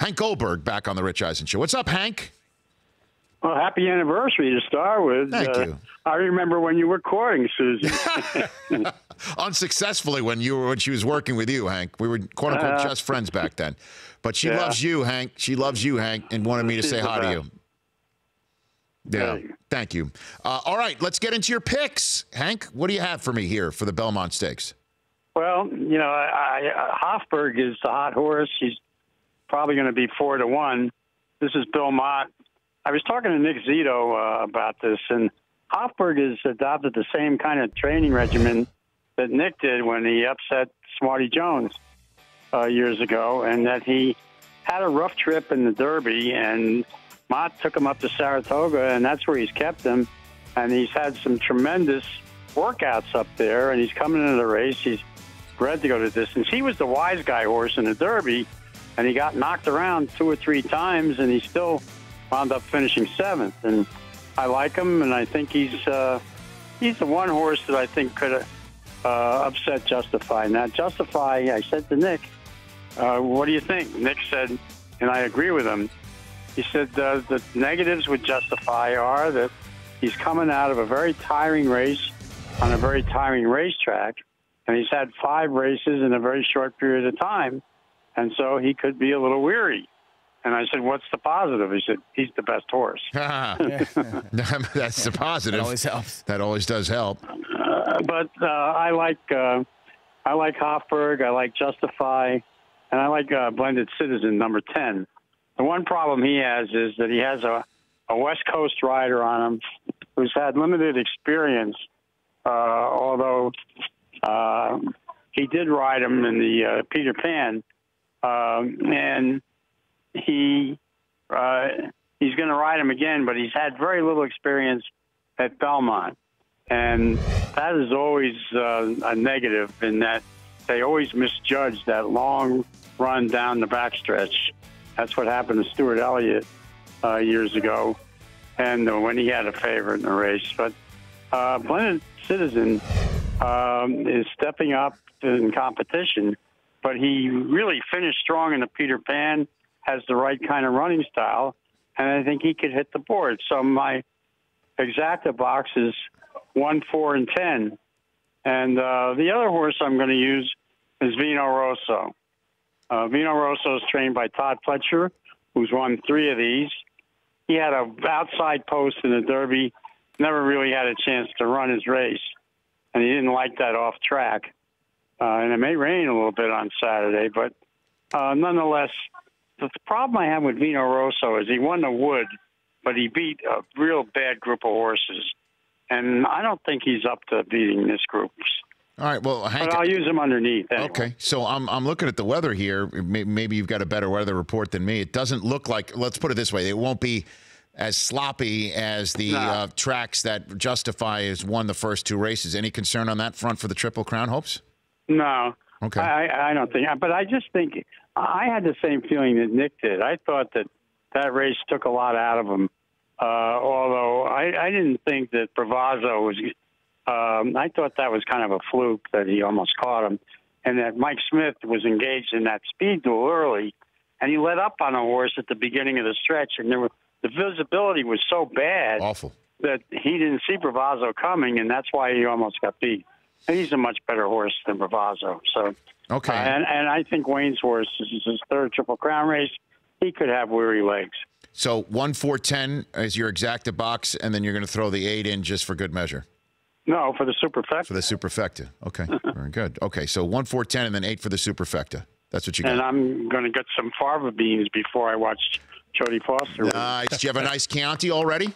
Hank Goldberg back on the Rich Eisen Show. What's up, Hank? Well, happy anniversary to start with. Thank you. I remember when you were courting Susie. Unsuccessfully when she was working with you, Hank. We were quote unquote just friends back then. But she loves you, Hank. She loves you, Hank, and wanted me to say hi to you. Yeah, thank you. All right, let's get into your picks, Hank. What do you have for me here for the Belmont Stakes? Well, you know, Hofberg is the hot horse. He's probably going to be 4-1. This is Belmont. I was talking to Nick Zito about this, and Hofberg has adopted the same kind of training regimen that Nick did when he upset Smarty Jones years ago, and that he had a rough trip in the Derby, and Mott took him up to Saratoga, and that's where he's kept him. And he's had some tremendous workouts up there, and he's coming into the race. He's bred to go the distance. He was the wise guy horse in the Derby, and he got knocked around 2 or 3 times, and he still wound up finishing 7th. And I like him, and I think he's the one horse that I think could upset Justify. Now, Justify, I said to Nick, what do you think? Nick said, and I agree with him, he said the negatives with Justify are that he's coming out of a very tiring race on a very tiring racetrack, and he's had 5 races in a very short period of time, and so he could be a little weary. And I said, what's the positive? He said, he's the best horse. That's the positive. That always helps. That always does help. But I like Hofberg, I like Justify, and I like Blended Citizen, number 10. The one problem he has is that he has a West Coast rider on him who's had limited experience, although he did ride him in the Peter Pan, and he's going to ride him again, but he's had very little experience at Belmont. And that is always a negative in that they always misjudge that long run down the backstretch. That's what happened to Stuart Elliott years ago, and when he had a favorite in the race. But Blended Citizen is stepping up in competition, but he really finished strong in the Peter Pan, has the right kind of running style, and I think he could hit the board. So my exacta box is 1, 4, and 10. And the other horse I'm going to use is Vino Rosso. Vino Rosso is trained by Todd Pletcher, who's won 3 of these. He had an outside post in the Derby, never really had a chance to run his race, and he didn't like that off track. And it may rain a little bit on Saturday, but nonetheless, the problem I have with Vino Rosso is he won the Wood, but he beat a real bad group of horses. And I don't think he's up to beating this group. All right, well, Hank, but I'll use him underneath anyway. Okay, so I'm looking at the weather here. Maybe you've got a better weather report than me. It doesn't look like, let's put it this way, it won't be as sloppy as the tracks that Justify has won the first 2 races. Any concern on that front for the Triple Crown hopes? No. Okay. I don't think, but I just think, I had the same feeling that Nick did. I thought that race took a lot out of him. Although I didn't think that Bravazzo was, I thought that was kind of a fluke that he almost caught him, and that Mike Smith was engaged in that speed duel early, and he let up on a horse at the beginning of the stretch, and the visibility was so bad that he didn't see Bravazzo coming, and that's why he almost got beat. He's a much better horse than Bravazzo. So, okay. And I think Wayne's horse, this is his 3rd Triple Crown race. He could have weary legs. So 1, 4, 10 is your exacta box, and then you're going to throw the 8 in just for good measure. No, for the Superfecta. For the Superfecta. Okay, very good. Okay, so 1, 4, 10, and then 8 for the Superfecta. That's what you got. And I'm going to get some fava beans before I watch Jodie Foster. Nice. Do you have a nice Chianti already?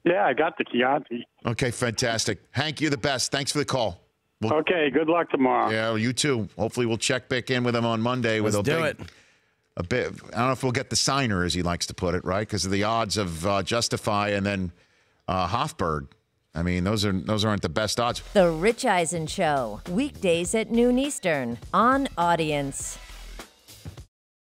Yeah, I got the Chianti. Okay, fantastic. Hank, you're the best. Thanks for the call. Okay, good luck tomorrow. Yeah, you too. Hopefully we'll check back in with him on Monday. Let's with do it. A bit. I don't know if we'll get the signer, as he likes to put it, right? Because of the odds of Justify and then Hofberg. I mean, those aren't the best odds. The Rich Eisen Show, weekdays at noon Eastern on Audience.